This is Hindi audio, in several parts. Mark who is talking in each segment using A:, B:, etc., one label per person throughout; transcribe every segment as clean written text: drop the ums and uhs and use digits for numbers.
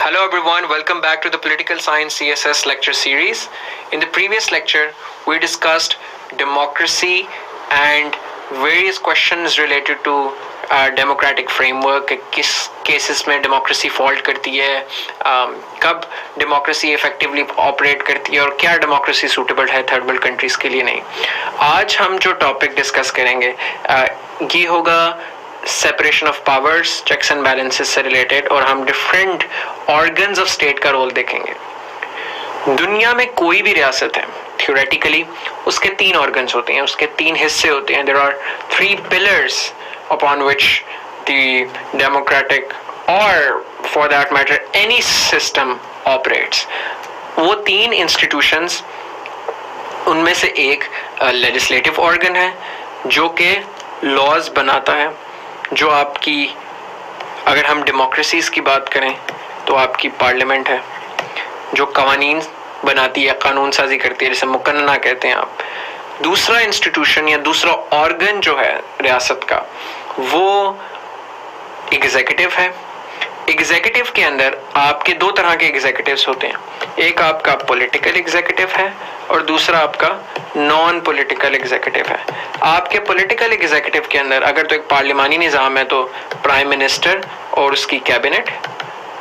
A: Hello everyone, welcome back to the Political Science CSS lecture series. In the previous lecture, we discussed democracy and various questions related to democratic framework, किस केसेस में डेमोक्रेसी फॉल्ट करती है, कब डेमोक्रेसी इफेक्टिवली ऑपरेट करती है और क्या डेमोक्रेसी सूटेबल है थर्ड वर्ल्ड कंट्रीज के लिए नहीं. आज हम जो टॉपिक डिस्कस करेंगे ये होगा separation of powers, checks and balances से रिलेटेड, और हम डिफरेंट ऑर्गन्स ऑफ स्टेट का रोल देखेंगे. दुनिया में कोई भी रियासत है, थ्योरेटिकली उसके तीन ऑर्गन्स होते हैं, उसके तीन हिस्से होते हैं. There are three pillars upon which the democratic और for that matter any system operates. वो तीन इंस्टीट्यूशंस, उनमें से एक लेजिस्लेटिव ऑर्गन है जो कि लॉज बनाता है, जो आपकी, अगर हम डेमोक्रेसीज की बात करें तो आपकी पार्लियामेंट है जो कानून बनाती है, कानून साजी करती है, जिसे मुकन्ना कहते हैं आप. दूसरा इंस्टीट्यूशन या दूसरा ऑर्गन जो है रियासत का, वो एग्जीक्यूटिव है. एग्जीक्यूटिव के अंदर आपके दो तरह के एग्जीक्यूटिव्स होते हैं. एक आपका पॉलिटिकल एग्जीक्यूटिव है और दूसरा आपका नॉन पॉलिटिकल एग्जीक्यूटिव है. आपके पॉलिटिकल एग्जीक्यूटिव के अंदर अगर तो एक पार्लिमानी निज़ाम है तो प्राइम मिनिस्टर और उसकी कैबिनेट,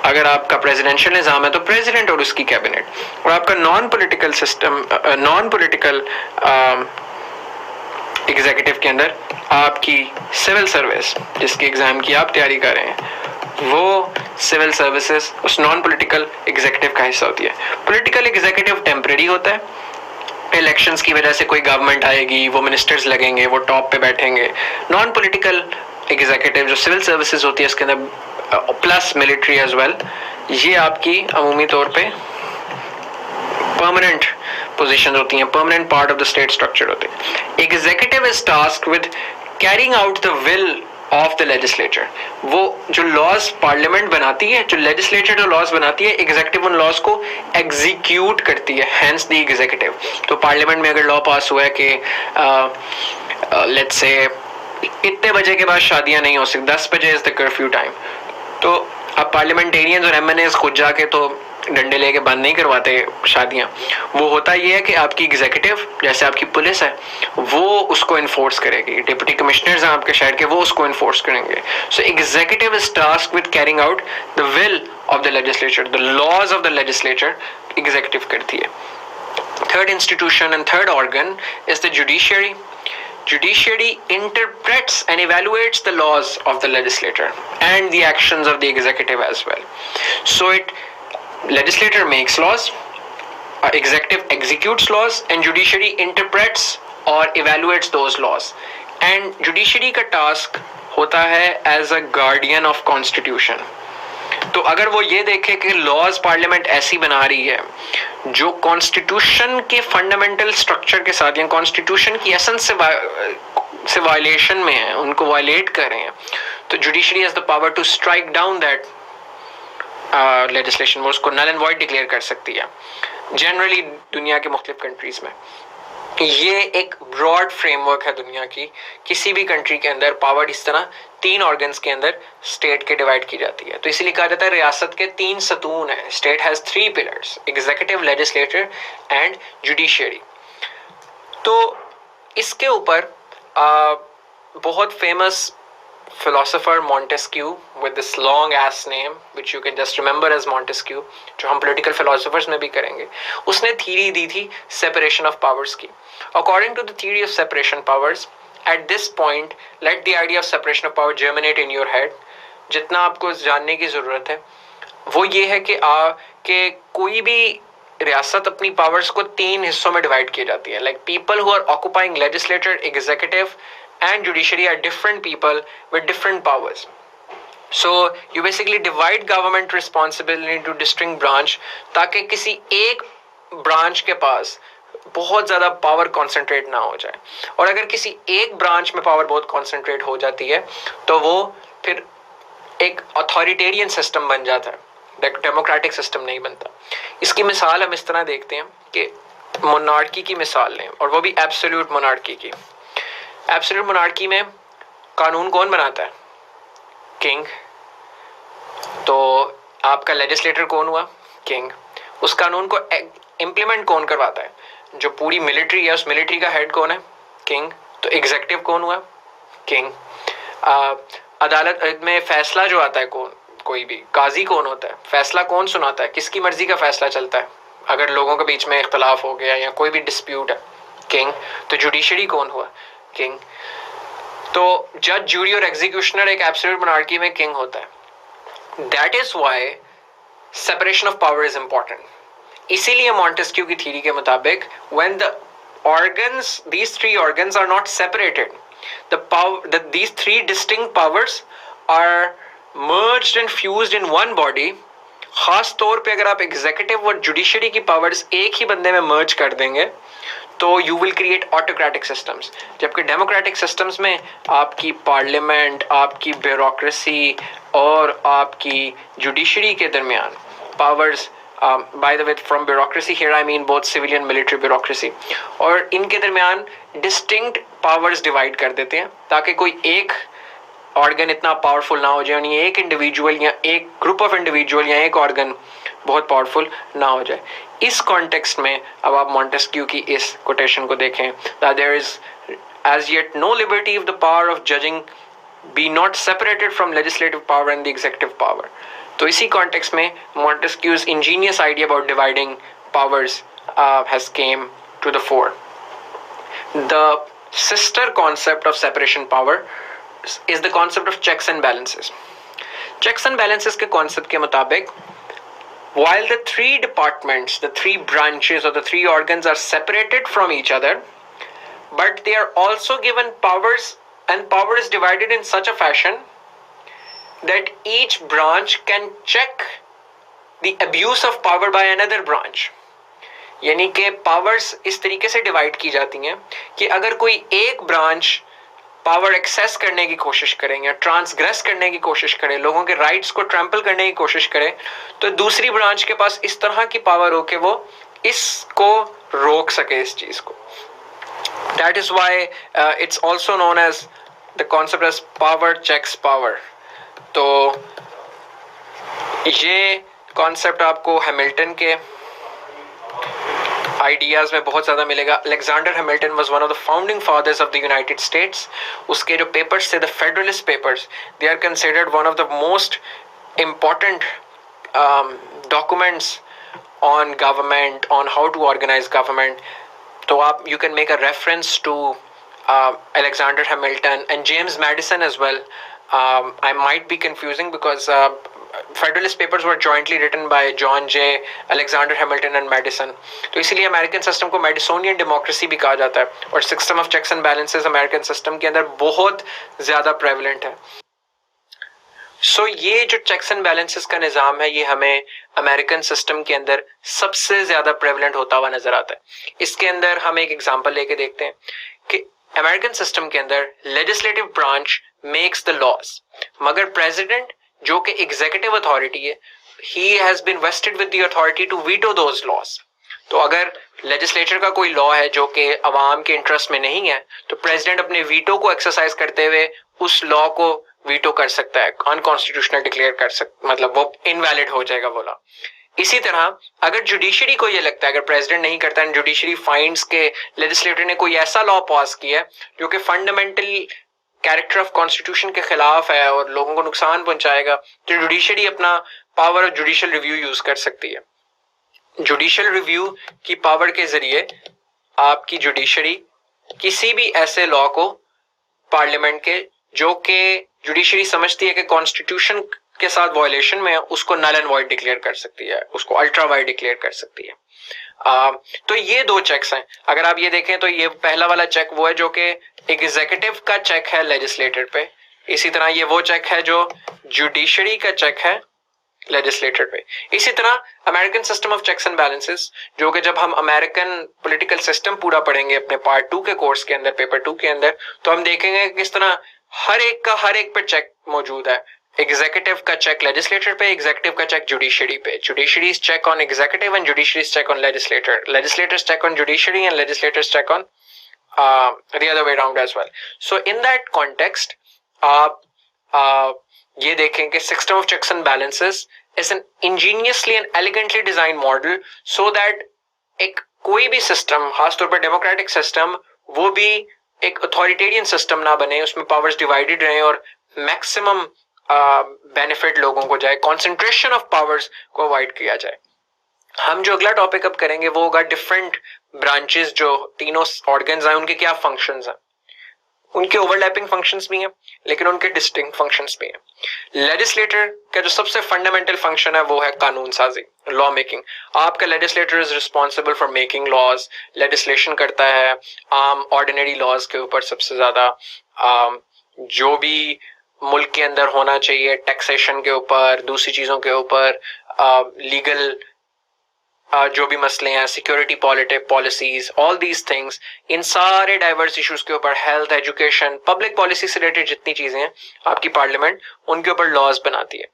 A: अगर आपका प्रेसिडेंशियल निज़ाम है तो प्रेसिडेंट और उसकी कैबिनेट, और आपका non political system, non political executive के अंदर आपकी सिविल सर्विस, जिसके एग्जाम की आप तैयारी कर रहे हैं, वो सिविल सर्विसेज उस नॉन पॉलिटिकल एग्जीक्यूटिव का हिस्सा होती है. पॉलिटिकल एग्जीक्यूटिव टेम्परेरी होता है, इलेक्शंस की वजह से कोई गवर्नमेंट आएगी, वो मिनिस्टर्स लगेंगे, वो टॉप पे बैठेंगे. नॉन पॉलिटिकल एग्जीक्यूटिव जो सिविल सर्विसेज होती है इसके अंदर प्लस मिलिट्री एज वेल, ये आपकी अमूमी तौर पे परमानेंट पोजीशन होती हैं, permanent part of the state structure होते हैं. Executive is tasked with carrying out the will of the legislature. वो जो लॉज पार्लियामेंट बनाती है, जो लेजिस्लेचर जो लॉज बनाती है, एग्जीक्यूटिव उन लॉज को एग्जीक्यूट करती है, हेंस द एग्जीक्यूटिव. तो पार्लियामेंट में अगर लॉ पास हुआ है कि लेट्स से इतने बजे के बाद शादियां नहीं हो सकती, 10 बजे इज द कर्फ्यू टाइम, तो अब पार्लियामेंटेरियंस और एमएनएस खुद जाके तो डंडे लेके बंद नहीं करवाते शादियां. वो होता ये है कि आपकी एग्जीक्यूटिव, जैसे आपकी पुलिस है, वो उसको इन्फोर्स करेगी. डिप्टी कमिश्नर्स हैं आपके शहर के, वो उसको इन्फोर्स करेंगे. So executive is tasked with carrying out the will of the legislature, the laws of the legislature executive करती है. Third institution and third organ is the judiciary. Judiciary interprets and evaluates the laws of the legislature and the actions of the executive as well. So legislator makes laws, executive executes laws, and judiciary interprets or evaluates those laws. And judiciary का task होता है as a guardian of constitution. तो अगर वो ये देखे कि लॉज पार्लियामेंट ऐसी बना रही है जो कॉन्स्टिट्यूशन के फंडामेंटल स्ट्रक्चर के साथ या कॉन्स्टिट्यूशन की एसेंस से वायलेशन में है, उनको वायलेट कर रहे हैं, तो judiciary has the power to strike down that legislation. वो उसको नल एंड वॉइड डिक्लेयर कर सकती है. जनरली दुनिया के मुख्तलिफ कंट्रीज में ये एक ब्रॉड फ्रेमवर्क है दुनिया की. किसी भी कंट्री के अंदर पावर इस तरह तीन ऑर्गन्स के अंदर स्टेट के डिवाइड की जाती है. तो इसीलिए कहा जाता है रियासत के तीन सतून है. State has three pillars, executive, legislator and judiciary. तो इसके ऊपर बहुत famous philosopher Montesquieu with this long ass name which you can just remember as Montesquieu, जो हम political philosophers में भी करेंगे, उसने theory दी थी separation of powers की. According to the theory of separation powers, at this point let the idea of separation of power germinate in your head. जितना आपको जानने की ज़रूरत है वो ये है कि कोई भी रियासत अपनी पावर्स को तीन हिस्सों में डिवाइड की जाती है. Like people who are occupying legislature, executive and judiciary are different people with different powers. So you basically divide government responsibility into distinct branch ताकि किसी एक ब्रांच के पास बहुत ज़्यादा पावर कॉन्सेंट्रेट ना हो जाए. और अगर किसी एक ब्रांच में पावर बहुत कॉन्सेंट्रेट हो जाती है तो वो फिर एक अथॉरिटेरियन सिस्टम बन जाता है, डेमोक्रेटिक सिस्टम नहीं बनता. इसकी मिसाल हम इस तरह देखते हैं कि मोनार्की की मिसाल लें, और वो भी एब्सोल्यूट मोनार्की की. एब्सोल्यूट मोनार्की में कानून कौन बनाता है? किंग. तो आपका लेजिस्लेटर कौन हुआ? किंग। उस कानून को इम्प्लीमेंट कौन करवाता है? जो पूरी मिलिट्री है, उस मिलिट्री का हेड कौन है? किंग। तो एग्जीक्यूटिव कौन हुआ? किंग। अदालत में फैसला जो आता है, कौन, कोई भी काजी कौन होता है? फैसला कौन सुनाता है? किसकी मर्जी का फैसला चलता है अगर लोगों के बीच में इख्तलाफ हो गया या कोई भी डिस्प्यूट है? किंग। तो जुडिशरी कौन हुआ? किंग। तो जज, जूरी और एग्जीक्यूशनर एक एब्सोल्यूट मोनार्की में किंग होता है। That is why separation of power is important. इसीलिए मॉन्टेस्क्यू की थ्योरी के मुताबिक when the organs, these three organs are not separated, these three distinct powers are merged and fused in one body. खास तौर पे अगर आप एग्जीक्यूटिव और जुडिशरी की पावर्स एक ही बंदे में मर्ज कर देंगे तो you will create autocratic systems. जबकि डेमोक्रेटिक सिस्टम्स में आपकी पार्लियामेंट, आपकी ब्यूरोक्रेसी और आपकी जुडिशरी के दरमियान powers, by the way, from bureaucracy here I mean both civilian military bureaucracy, और इनके दरमियान distinct powers divide कर देते हैं ताकि कोई एक ऑर्गन इतना पावरफुल ना हो जाए, यानी एक इंडिविजुअल या एक ग्रुप ऑफ इंडिविजुअल या एक ऑर्गन बहुत पावरफुल ना हो जाए। इस कॉन्टेक्स्ट में अब आप मॉन्टेस्क्यू की इस कोटेशन को देखें, that there is as yet no liberty of the power of judging be not separated from legislative power and the executive power. तो इसी कॉन्टेक्स्ट में Montesquieu's ingenious idea about dividing powers has came to the fore. The sister concept of separation power is the concept of checks and balances. Checks and balances के concept के मुताबिक while the three departments, the three branches or the three organs are separated from each other, but they are also given powers, and power is divided in such a fashion that each branch can check the abuse of power by another branch. यानी कि पावर्स इस तरीके से डिवाइड की जाती हैं कि अगर कोई एक ब्रांच पावर एक्सेस करने की कोशिश करे या ट्रांसग्रेस करने की कोशिश करे, लोगों के राइट्स को ट्रैम्पल करने की कोशिश करे, तो दूसरी ब्रांच के पास इस तरह की पावर हो कि वो इसको रोक सके, इस चीज को। That is why it's also known as the concept as power checks power. तो ये कॉन्सेप्ट आपको हैमिल्टन के आइडियाज में बहुत ज्यादा मिलेगा। Alexander Hamilton was one of the founding fathers of the United States. उसके जो पेपर्स थे, the federalist papers, they are considered one of the most important documents on government, on how to organise government. तो आप you can make a reference to Alexander Hamilton and James Madison as well. I might be confusing because Federalist Papers were jointly written by John Jay, Alexander Hamilton and Madison. तो इसीलिए अमेरिकन सिस्टम को मेडिसोनियन डेमोक्रेसी भी कहा जाता है, और system of checks and balances American system के अंदर बहुत ज्यादा प्रेवलेंट है। सो ये जो चेक्स एंड बैलेंसेस का निज़ाम है, ये हमें अमेरिकन सिस्टम के अंदर सबसे ज्यादा प्रेवलेंट होता हुआ नजर आता है। इसके अंदर हम एक एग्जांपल लेके देखते हैं कि अमेरिकन सिस्टम के अंदर legislative branch makes the laws, मगर प्रेसिडेंट जो कि एग्जीक्यूटिव अथॉरिटी है, he has been vested with the authority to veto those laws. तो अगर लेजिस्लेचर का कोई लॉ है जो कि अवाम के इंटरेस्ट में नहीं है, तो प्रेसिडेंट अपने वीटो को एक्सरसाइज करते हुए उस लॉ को वीटो कर सकता है, अनकॉन्स्टिट्यूशनल डिक्लेयर कर सकता, मतलब वो इनवैलिड हो जाएगा वो लॉ। इसी तरह अगर जुडिशरी को ये लगता है, अगर प्रेसिडेंट नहीं करता है, जुडिशरी फाइंड्स के लेजिस्लेटर ने कोई ऐसा लॉ पास किया जो कि फंडामेंटल कैरेक्टर ऑफ कॉन्स्टिट्यूशन के खिलाफ है और लोगों को नुकसान पहुंचाएगा, तो जुडिशरी अपना power of judicial review use कर सकती है। जुडिशियल रिव्यू की पावर के जरिए आपकी जुडिशरी किसी भी ऐसे लॉ को पार्लियामेंट के, जो कि जुडिशरी समझती है कि कॉन्स्टिट्यूशन के साथ वायलेशन में है, उसको नल एंड वॉइड डिक्लेयर कर सकती है, उसको अल्ट्रा वाइड डिक्लेयर कर सकती है। तो ये दो चेक्स हैं। अगर आप ये देखें तो ये पहला वाला चेक वो है जो कि एग्जीक्यूटिव का चेक है लेजिस्लेटर पे, इसी तरह ये वो चेक है जो जुडिशरी का चेक है लेजिस्लेटर पे। इसी तरह American system of checks and balances, जो कि जब हम अमेरिकन पॉलिटिकल सिस्टम पूरा पढ़ेंगे अपने पार्ट 2 के कोर्स के अंदर, पेपर 2 के अंदर, तो हम देखेंगे किस तरह हर एक पे चेक मौजूद है। एग्जीक्यूटिव का चेक लेजिस्लेटर पे, एग्जीक्यूटिव का चेक जुडिशरी पे, judiciary's check on executive and judiciary's check on legislator, legislators check on judiciary and legislators check on the other way around as well. So in that context आप ये देखें कि system of checks and balances is an ingeniously and elegantly designed model so that एक कोई भी सिस्टम, खासतौर पर डेमोक्रेटिक सिस्टम, वो भी एक अथॉरिटेरियन सिस्टम ना बने, उसमें पावर्स डिवाइडेड रहे और मैक्सिमम बेनिफिट लोगों को जाए, कॉन्सेंट्रेशन ऑफ पावर्स को अवॉइड किया जाए। हम जो अगला टॉपिक अब करेंगे वो होगा डिफरेंट ब्रांचेस, जो तीनों ऑर्गन्स हैं उनके क्या फंक्शंस हैं। उनके ओवरलैपिंग फंक्शंस भी हैं लेकिन उनके डिस्टिंक्ट फंक्शंस भी हैं। लेजिस्लेटर का जो सबसे फंडामेंटल फंक्शन है वो है कानून साजी, लॉ मेकिंग। आपका legislator is responsible for making laws, legislation करता है आम ऑर्डिनरी लॉज के ऊपर सबसे ज्यादा, जो भी मुल्क के अंदर होना चाहिए, टैक्सेशन के ऊपर, दूसरी चीजों के ऊपर, लीगल जो भी मसले हैं, security policies, all these things, इन सारे डाइवर्स इश्यूज के ऊपर, हेल्थ, एजुकेशन, पब्लिक पॉलिसी से रिलेटेड जितनी चीजें हैं आपकी पार्लियामेंट उनके ऊपर लॉज बनाती है।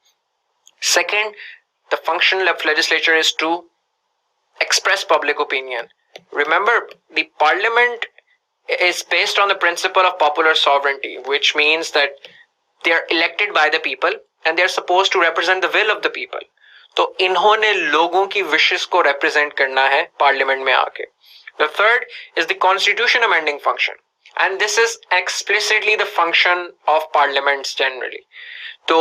A: Second, the function of legislature is to express public opinion. Remember, the parliament is based on the principle of popular sovereignty, which means that they are elected by the people and they are supposed to represent the will of the people. तो इन्होंने लोगों की विशेस को रिप्रेजेंट करना है पार्लियामेंट में आके। The third is the constitution amending function, and this is explicitly the function of parliaments generally. तो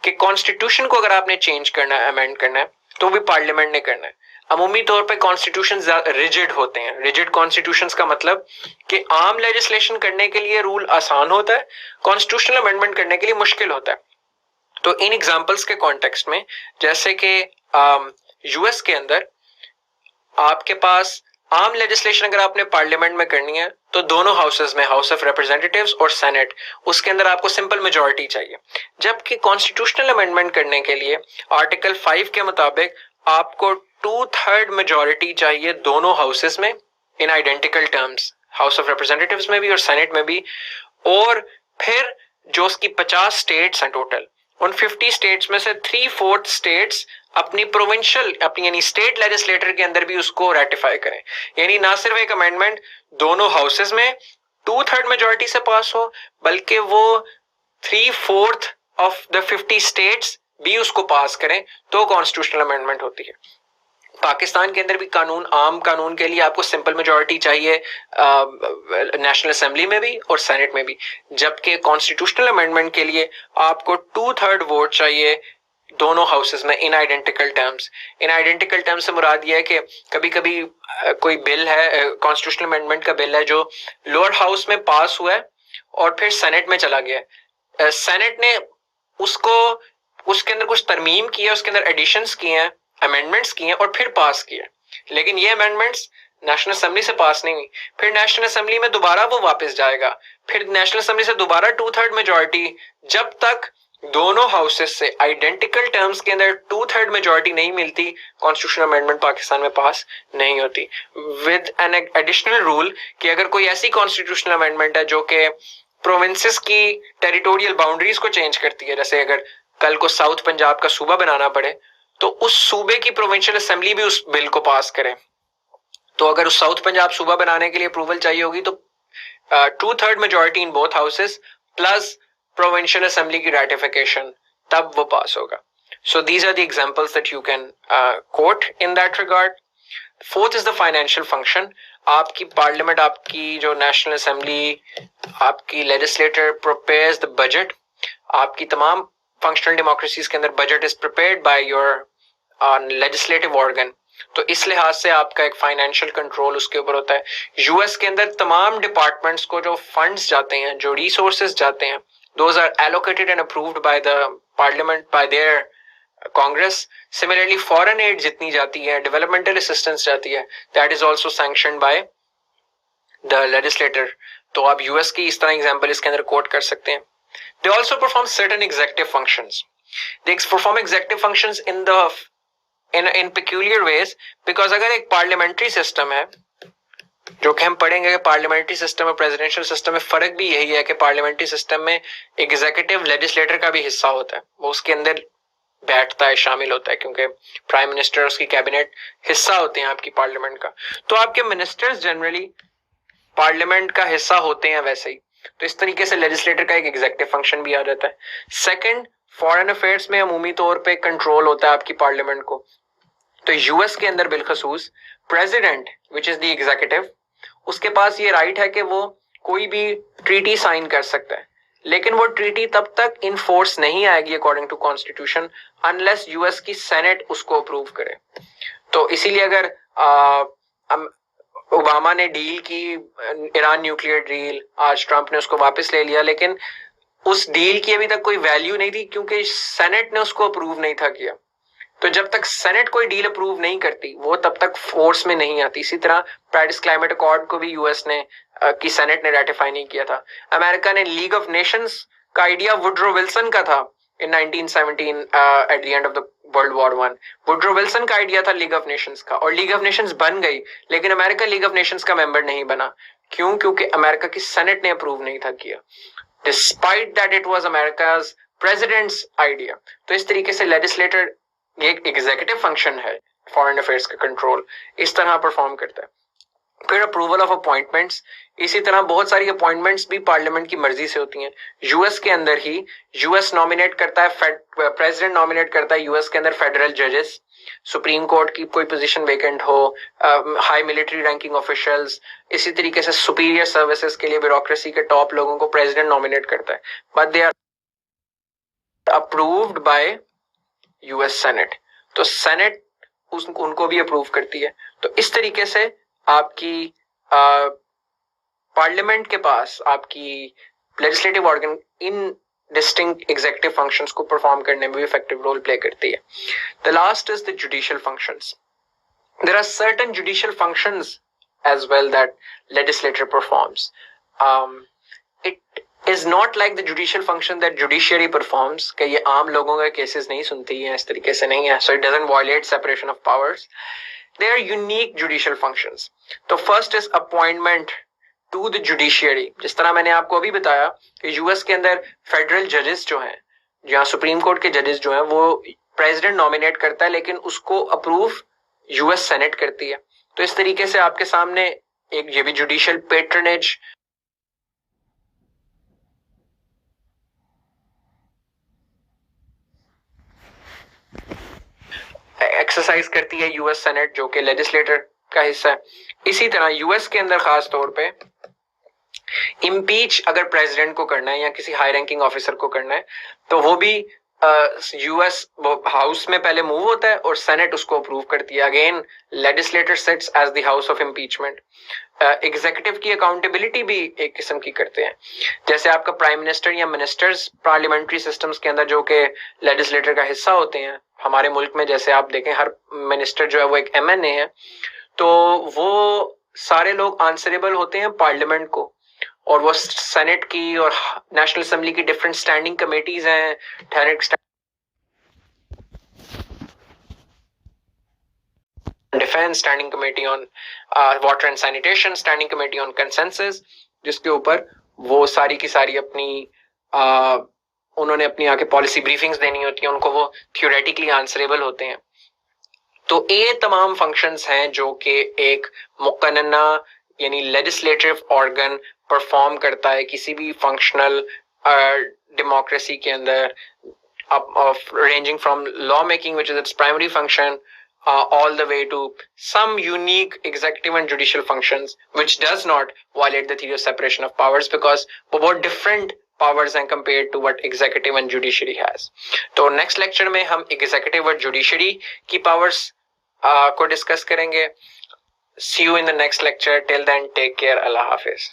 A: कि कॉन्स्टिट्यूशन को अगर आपने चेंज करना है, अमेंड करना है, तो भी पार्लियामेंट ने करना है। अमूमी तौर पे कॉन्स्टिट्यूशन रिजिड होते हैं। रिजिड कॉन्स्टिट्यूशंस का मतलब कि आम लेजिस्लेशन करने के लिए रूल आसान होता है, कॉन्स्टिट्यूशनल अमेंडमेंट करने के लिए मुश्किल होता है। तो इन एग्जांपल्स के कॉन्टेक्स्ट में, जैसे कि यूएस के अंदर आपके पास आम लेजिस्लेशन अगर आपने पार्लियामेंट में करनी है तो दोनों हाउसेस में, हाउस ऑफ रिप्रेजेंटेटिव्स और सेनेट, उसके अंदर आपको सिंपल मेजॉरिटी चाहिए। जबकि कॉन्स्टिट्यूशनल अमेंडमेंट करने के लिए आर्टिकल 5 के मुताबिक आपको 2/3 मेजॉरिटी चाहिए दोनों हाउसेस में in identical terms, house of representatives में भी और सेनेट में भी। और फिर जो उसकी 50 स्टेट्स हैं टोटल, उन 50 स्टेट्स में से 3/4 स्टेट्स अपनी प्रोविंशियल, अपनी यानी स्टेट लेजिस्लेटर के अंदर भी उसको रेटिफाई करें। यानी ना सिर्फ एक अमेंडमेंट दोनों हाउसेस में 2/3 मेजॉरिटी से पास हो, बल्कि वो 3/4 ऑफ द 50 स्टेट्स भी उसको पास करें तो कॉन्स्टिट्यूशनल अमेंडमेंट होती है। पाकिस्तान के अंदर भी कानून, आम कानून के लिए आपको सिंपल मेजॉरिटी चाहिए नेशनल असेंबली में भी और सेनेट में भी, जबकि कॉन्स्टिट्यूशनल अमेंडमेंट के लिए आपको 2/3 वोट चाहिए दोनों हाउसेस में in identical terms. In identical terms से मुराद ये है कि कभी कभी कोई बिल है, कॉन्स्टिट्यूशनल अमेंडमेंट का बिल है जो लोअर हाउस में पास हुआ है और फिर सेनेट में चला गया, सेनेट ने उसको, उसके अंदर कुछ तरमीम किया, उसके अंदर एडिशंस किए हैं, अमेंडमेंट्स किए और फिर पास किए, लेकिन ये अमेंडमेंट्स नेशनल असेंबली से पास नहीं हुई। फिर नेशनल असेंबली में दोबारा वो वापस जाएगा, फिर नेशनल असेंबली से दोबारा 2/3 मेजॉरिटी, जब तक दोनों हाउसेस से आइडेंटिकल टर्म्स के अंदर 2/3 मेजॉरिटी नहीं मिलती, कॉन्स्टिट्यूशनल अमेंडमेंट पाकिस्तान में पास नहीं होती। विद एन एडिशनल रूल कि अगर कोई ऐसी कॉन्स्टिट्यूशनल अमेंडमेंट है जो कि प्रोविंसेस की टेरिटोरियल बाउंड्रीज को चेंज करती है, जैसे अगर कल को साउथ पंजाब का सूबा बनाना पड़े तो उस सूबे की प्रोविंशियल असेंबली भी उस बिल को पास करे। तो अगर उस साउथ पंजाब सूबा बनाने के लिए अप्रूवल चाहिए होगी तो 2/3 majority in both houses plus provincial assembly की रैटिफिकेशन, तब वो पास होगा। So these are the examples that you can quote in that regard. Fourth is the financial function. आपकी पार्लियामेंट, आपकी जो नेशनल असेंबली, आपकी लेजिस्लेटर प्रिपेयर्स द बजट। आपकी तमाम फंक्शनल डेमोक्रेसीज के अंदर budget is prepared by your legislative organ, तो इस लिहाज से आपका एक फाइनेंशियल कंट्रोल उसके ऊपर होता है। यूएस के अंदर तमाम डिपार्टमेंट्स को जो फंड्स जाते हैं, जो रिसोर्सेज जाते हैं, those are allocated and approved by the parliament, by their congress. Similarly foreign aid जितनी जाती है, डेवलपमेंटल असिस्टेंस जाती है, that is also sanctioned by the legislator. तो आप यूएस की इस तरह एग्जाम्पल इसके अंदर कोट कर सकते हैं। They also perform certain executive functions. They perform executive functions in peculiar ways because अगर एक parliamentary system है, जो कि हम पढ़ेंगे कि पार्लियामेंट्री सिस्टम और प्रेसिडेंशियल सिस्टम में फर्क भी यही है कि पार्लियामेंट्री सिस्टम में एग्जीक्यूटिव लेजिस्लेटर का भी हिस्सा होता है, वो उसके अंदर बैठता है, शामिल होता है, क्योंकि प्राइम मिनिस्टर, उसकी कैबिनेट हिस्सा होते हैं आपकी पार्लियामेंट का। तो आपके मिनिस्टर्स जनरली पार्लियामेंट का हिस्सा होते हैं वैसे ही। तो इस तरीके से लेजिस्लेटर का एक एग्जीक्यूटिव फंक्शन भी आ जाता है। सेकंड, फॉरेन अफेयर्स में अमूमी तौर पे कंट्रोल होता है आपकी पार्लियामेंट को। तो यूएस के अंदर बिलखसूस president which is the executive, उसके पास ये राइट है कि वो कोई भी ट्रीटी साइन कर सकता है, लेकिन वो ट्रीटी तब तक इन फोर्स नहीं आएगी according to constitution unless US की सेनेट उसको अप्रूव करे। तो इसीलिए अगर ओबामा ने डील की ईरान न्यूक्लियर डील, आज ट्रंप ने उसको वापस ले लिया, लेकिन उस डील की अभी तक कोई वैल्यू नहीं थी क्योंकि सेनेट ने उसको अप्रूव नहीं था किया। तो जब तक सेनेट कोई डील अप्रूव नहीं करती वो तब तक फोर्स में नहीं आती। इसी तरह पेरिस क्लाइमेट अकॉर्ड को भी यूएस ने की सेनेट ने रेटिफाई नहीं किया था। अमेरिका ने लीग ऑफ नेशंस का आइडिया वुड्रो विल्सन का था इन 1917 at the end of the world war one. Woodrow Wilson का आइडिया था लीग ऑफ नेशंस का, और लीग ऑफ नेशंस बन गई, लेकिन अमेरिका लीग ऑफ नेशंस का मेंबर नहीं बना। क्यों? क्योंकि अमेरिका की सेनेट ने अप्रूव नहीं था किया, despite that it was America's president's idea. तो इस तरीके से लेजिस्लेटर, ये एक एग्जीक्यूटिव फंक्शन है, फॉरेन अफेयर्स का कंट्रोल इस तरह परफॉर्म करता है। फिर अप्रूवल ऑफ अपॉइंटमेंट्स, इसी तरह बहुत सारी अपॉइंटमेंट्स भी पार्लियामेंट की मर्जी से होती हैं। यूएस के अंदर ही यूएस नॉमिनेट करता है, प्रेसिडेंट नॉमिनेट करता है यूएस के अंदर फेडरल जजेस, सुप्रीम कोर्ट की कोई पोजीशन वेकेंट हो, हाई मिलिट्री रैंकिंग ऑफिशियल्स, इसी तरीके से सुपीरियर सर्विसेज के लिए ब्यूरोक्रेसी के टॉप लोगों को प्रेसिडेंट नॉमिनेट करता है, but they are approved by US senate. तो सेनेट उनको भी अप्रूव करती है। तो इस तरीके से आपकी पार्लियामेंट के पास आपकी legislative organ in distinct executive functions को परफॉर्म करने में भी इफेक्टिव रोल प्ले करती है। The last is the judicial functions. There are certain judicial functions as well that legislature performs. It is not like the judicial function that judiciary performs, कि ये आम लोगों के केसेस नहीं सुनती है, इस तरीके से नहीं है, so it doesn't violate separation of powers. They are unique judicial functions. तो first is appointment to the judiciary. जिस तरह मैंने आपको अभी बताया कि यूएस के अंदर फेडरल जजेस जो हैं, जहाँ सुप्रीम कोर्ट के जजेस जो हैं, वो प्रेसिडेंट नॉमिनेट करता है, लेकिन उसको अप्रूव यूएस सेनेट करती है। तो इस तरीके से आपके सामने एक ये भी जुडिशियल पेट्रनेज एक्सरसाइज करती है यूएस सेनेट, जो कि लेजिस्लेटर का हिस्सा है। इसी तरह यूएस के अंदर खास तौर पे इम्पीच अगर प्रेसिडेंट को करना है या किसी हाई रैंकिंग ऑफिसर को करना है, तो वो भी यूएस हाउस में पहले मूव होता है और सेनेट उसको अप्रूव करती है। Again legislator sits as the house of impeachment. Executive की अकाउंटेबिलिटी भी एक किस्म की करते हैं, जैसे आपका प्राइम मिनिस्टर या मिनिस्टर्स पार्लियामेंट्री सिस्टम्स के अंदर जो कि लेजिस्लेटर का हिस्सा होते हैं। हमारे मुल्क में जैसे आप देखें हर मिनिस्टर जो है वो एक एमएनए है, तो वो सारे लोग आंसरेबल होते हैं पार्लियामेंट को, और वो सेनेट की और नेशनल असेंबली की डिफरेंट स्टैंडिंग कमेटीज हैं, defence standing committee on water and sanitation, standing committee on consensus, जिसके ऊपर वो सारी की सारी अपनी उन्होंने अपनी आके पॉलिसी ब्रीफिंग्स देनी होती है, उनको वो थियोरेटिकली आंसरेबल होते हैं। तो ये तमाम फंक्शंस हैं जो कि एक मुकन्ना यानी लेजिस्लेटिव ऑर्गन परफॉर्म करता है किसी भी फंक्शनल डेमोक्रेसी के अंदर, ranging from lawmaking, which is its primary function, all the way to some unique executive and judicial functions, which does not violate the theory of separation of powers, because वो बहुत different powers हैं compared to what executive and judiciary has. तो next lecture में हम executive और judiciary की powers को discuss करेंगे. See you in the next lecture. Till then, take care. Allah Hafiz.